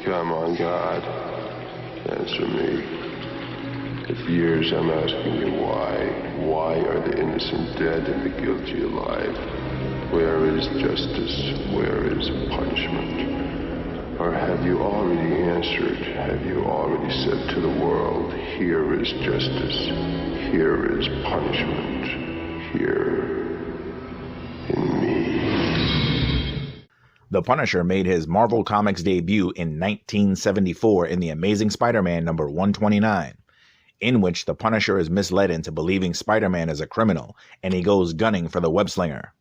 Come on, God. Answer me. For years I'm asking you why. Why are the innocent dead and the guilty alive? Where is justice? Where is punishment? Or have you already answered? Have you already said to the world, here is justice, here is punishment, here in me? The Punisher made his Marvel Comics debut in 1974 in The Amazing Spider-Man number 129, in which the Punisher is misled into believing Spider-Man is a criminal, and he goes gunning for the web-slinger.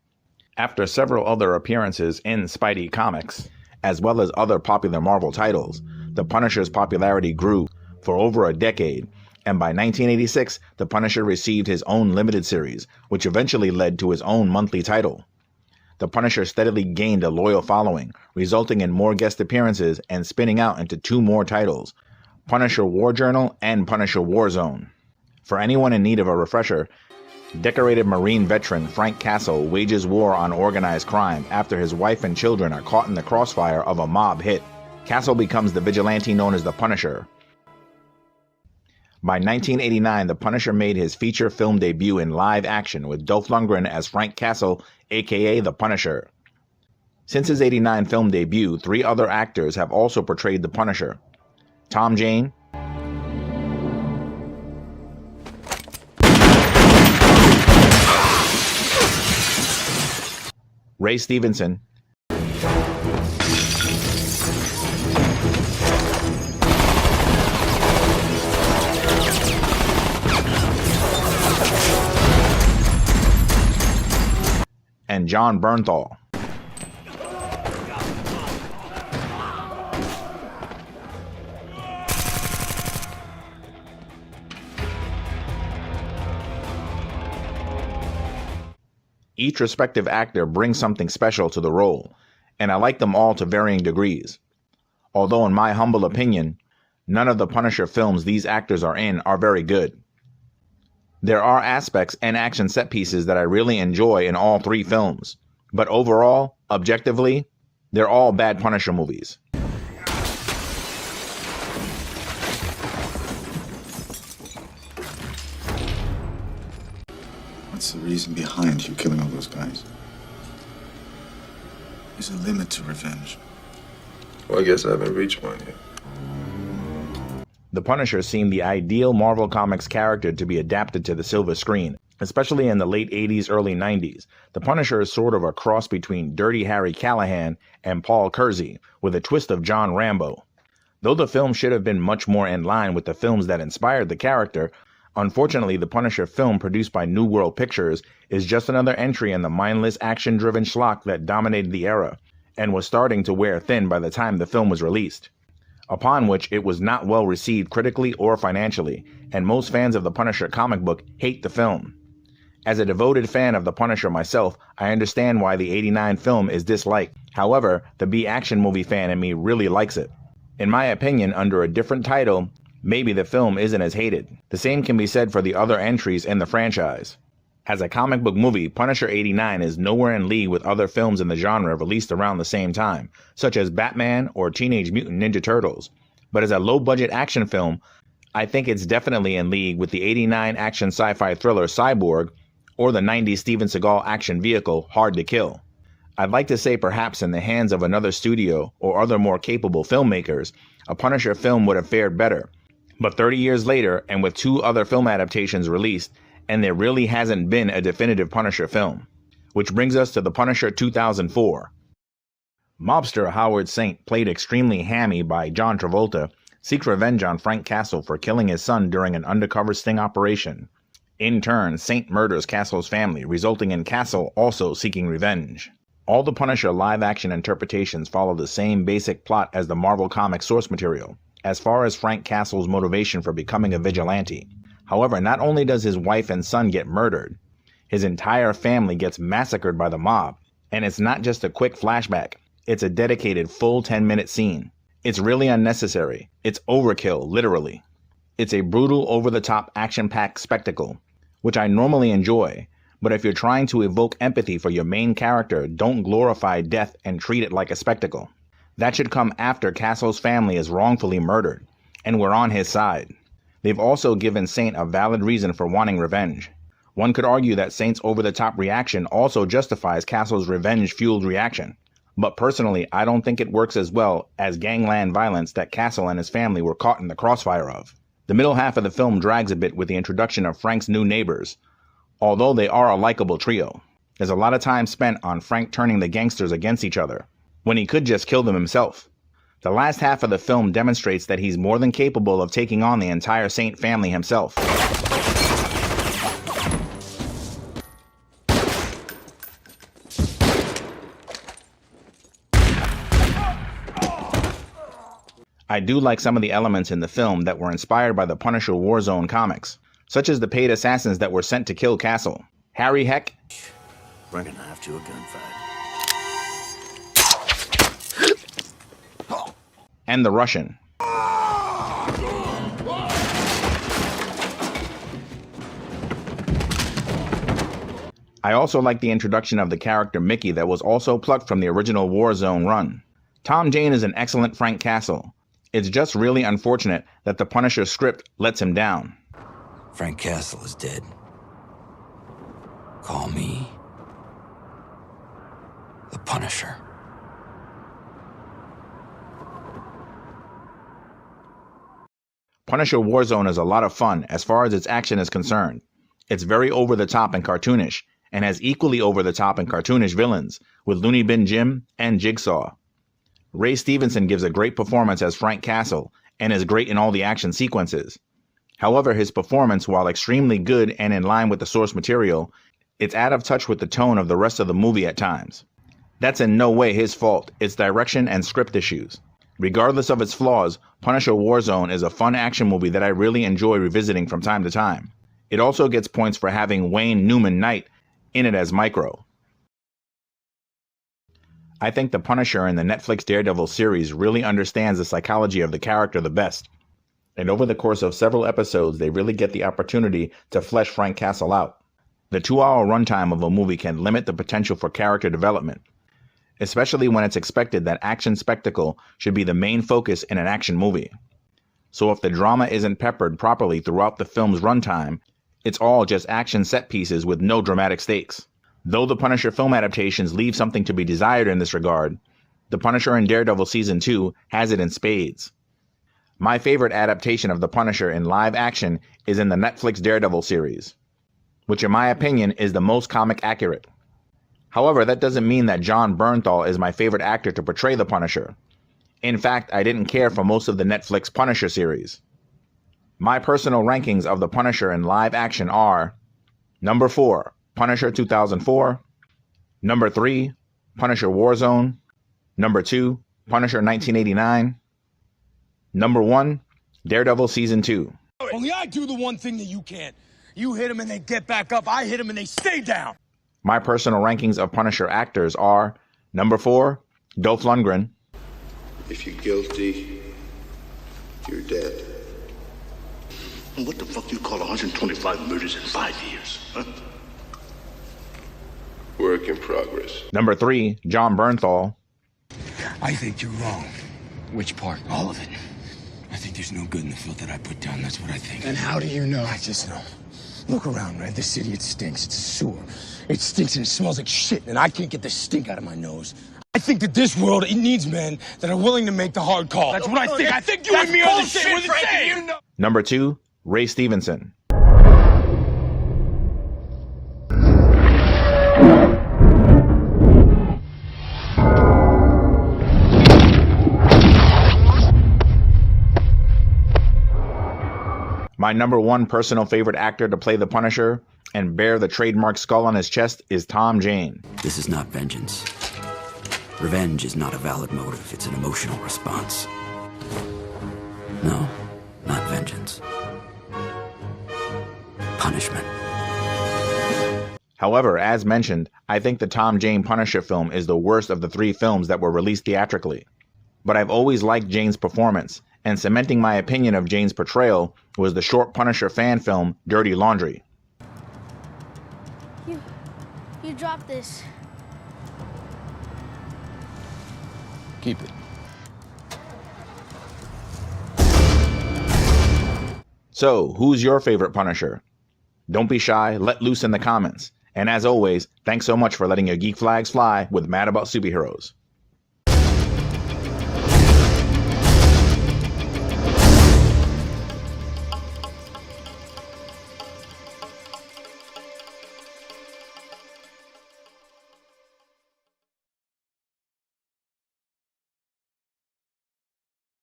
After several other appearances in Spidey Comics, as well as other popular Marvel titles, the Punisher's popularity grew for over a decade, and by 1986, the Punisher received his own limited series, which eventually led to his own monthly title. The Punisher steadily gained a loyal following, resulting in more guest appearances and spinning out into two more titles, Punisher War Journal and Punisher Warzone. For anyone in need of a refresher, decorated Marine veteran Frank Castle wages war on organized crime after his wife and children are caught in the crossfire of a mob hit. Castle becomes the vigilante known as the Punisher. By 1989, the Punisher made his feature film debut in live action with Dolph Lundgren as Frank Castle, aka the Punisher. Since his '89 film debut, 3 other actors have also portrayed the Punisher: Tom Jane, Ray Stevenson, and John Bernthal. Each respective actor brings something special to the role, and I like them all to varying degrees. Although in my humble opinion, none of the Punisher films these actors are in are very good. There are aspects and action set pieces that I really enjoy in all 3 films, but overall, objectively, they're all bad Punisher movies. What's the reason behind you killing all those guys? There's a limit to revenge. Well, I guess I haven't reached one yet. The Punisher seemed the ideal Marvel Comics character to be adapted to the silver screen, especially in the late 80s, early 90s. The Punisher is sort of a cross between Dirty Harry Callahan and Paul Kersey, with a twist of John Rambo. Though the film should have been much more in line with the films that inspired the character, unfortunately, the Punisher film produced by New World Pictures is just another entry in the mindless, action-driven schlock that dominated the era, and was starting to wear thin by the time the film was released. Upon which it was not well received critically or financially, and most fans of the Punisher comic book hate the film. As a devoted fan of the Punisher myself, I understand why the '89 film is disliked. However, the B-action movie fan in me really likes it. In my opinion, under a different title, maybe the film isn't as hated. The same can be said for the other entries in the franchise. As a comic book movie, Punisher '89 is nowhere in league with other films in the genre released around the same time, such as Batman or Teenage Mutant Ninja Turtles. But as a low-budget action film, I think it's definitely in league with the '89 action sci-fi thriller Cyborg or the '90s Steven Seagal action vehicle Hard to Kill. I'd like to say perhaps in the hands of another studio or other more capable filmmakers, a Punisher film would have fared better. But 30 years later, and with 2 other film adaptations released, and there really hasn't been a definitive Punisher film. Which brings us to The Punisher 2004. Mobster Howard Saint, played extremely hammy by John Travolta, seeks revenge on Frank Castle for killing his son during an undercover sting operation. In turn, Saint murders Castle's family, resulting in Castle also seeking revenge. All the Punisher live-action interpretations follow the same basic plot as the Marvel Comics source material, as far as Frank Castle's motivation for becoming a vigilante. However, not only does his wife and son get murdered, his entire family gets massacred by the mob. And it's not just a quick flashback, it's a dedicated full 10-minute scene. It's really unnecessary. It's overkill, literally. It's a brutal, over-the-top, action-packed spectacle, which I normally enjoy, but if you're trying to evoke empathy for your main character, don't glorify death and treat it like a spectacle. That should come after Castle's family is wrongfully murdered, and we're on his side. They've also given Saint a valid reason for wanting revenge. One could argue that Saint's over-the-top reaction also justifies Castle's revenge-fueled reaction. But personally, I don't think it works as well as gangland violence that Castle and his family were caught in the crossfire of. The middle half of the film drags a bit with the introduction of Frank's new neighbors, although they are a likable trio. There's a lot of time spent on Frank turning the gangsters against each other, when he could just kill them himself. The last half of the film demonstrates that he's more than capable of taking on the entire Saint family himself. I do like some of the elements in the film that were inspired by the Punisher Warzone comics, such as the paid assassins that were sent to kill Castle. Harry Heck, Bring a knife to a gunfight. and the Russian. I also like the introduction of the character Mickey that was also plucked from the original Warzone run. Tom Jane is an excellent Frank Castle. It's just really unfortunate that the Punisher script lets him down. Frank Castle is dead. Call me the Punisher. Punisher Warzone is a lot of fun as far as its action is concerned. It's very over-the-top and cartoonish, and has equally over-the-top and cartoonish villains, with Looney Bin Jim and Jigsaw. Ray Stevenson gives a great performance as Frank Castle, and is great in all the action sequences. However, his performance, while extremely good and in line with the source material, it's out of touch with the tone of the rest of the movie at times. That's in no way his fault, it's direction and script issues. Regardless of its flaws, Punisher Warzone is a fun action movie that I really enjoy revisiting from time to time. It also gets points for having Wayne Newman Knight in it as Micro. I think the Punisher in the Netflix Daredevil series really understands the psychology of the character the best. And over the course of several episodes, they really get the opportunity to flesh Frank Castle out. The 2-hour runtime of a movie can limit the potential for character development, especially when it's expected that action spectacle should be the main focus in an action movie. So if the drama isn't peppered properly throughout the film's runtime, it's all just action set pieces with no dramatic stakes. Though the Punisher film adaptations leave something to be desired in this regard, the Punisher in Daredevil Season 2 has it in spades. My favorite adaptation of the Punisher in live action is in the Netflix Daredevil series, which in my opinion is the most comic accurate. However, that doesn't mean that Jon Bernthal is my favorite actor to portray the Punisher. In fact, I didn't care for most of the Netflix Punisher series. My personal rankings of the Punisher in live action are: number 4, Punisher 2004, number 3, Punisher Warzone, number 2, Punisher 1989, number 1, Daredevil Season 2. Only I do the one thing that you can't. You hit them and they get back up. I hit them and they stay down. My personal rankings of Punisher actors are: number 4, Dolph Lundgren, If you're guilty, you're dead. And what the fuck you call 125 murders in 5 years, huh? Work in progress. number 3, Jon Bernthal, I think you're wrong. Which part? All of it. I think there's no good in the filth that I put down. That's what I think. And how do you know? I just know. Look around, man. This city, it stinks. It's a sewer. It stinks and it smells like shit, and I can't get the stink out of my nose. I think that this world, it needs men that are willing to make the hard call. That's what I think. I think you and me are the same. We're the same. You know. number 2, Ray Stevenson. My number 1 personal favorite actor to play the Punisher and bear the trademark skull on his chest is Tom Jane. This is not vengeance. Revenge is not a valid motive. It's an emotional response. No, not vengeance. Punishment. However, as mentioned, I think the Tom Jane Punisher film is the worst of the 3 films that were released theatrically. But I've always liked Jane's performance, and cementing my opinion of Jane's portrayal was the short Punisher fan film Dirty Laundry. You dropped this. Keep it. So, who's your favorite Punisher? Don't be shy, let loose in the comments. And as always, thanks so much for letting your geek flags fly with Mad About Superheroes.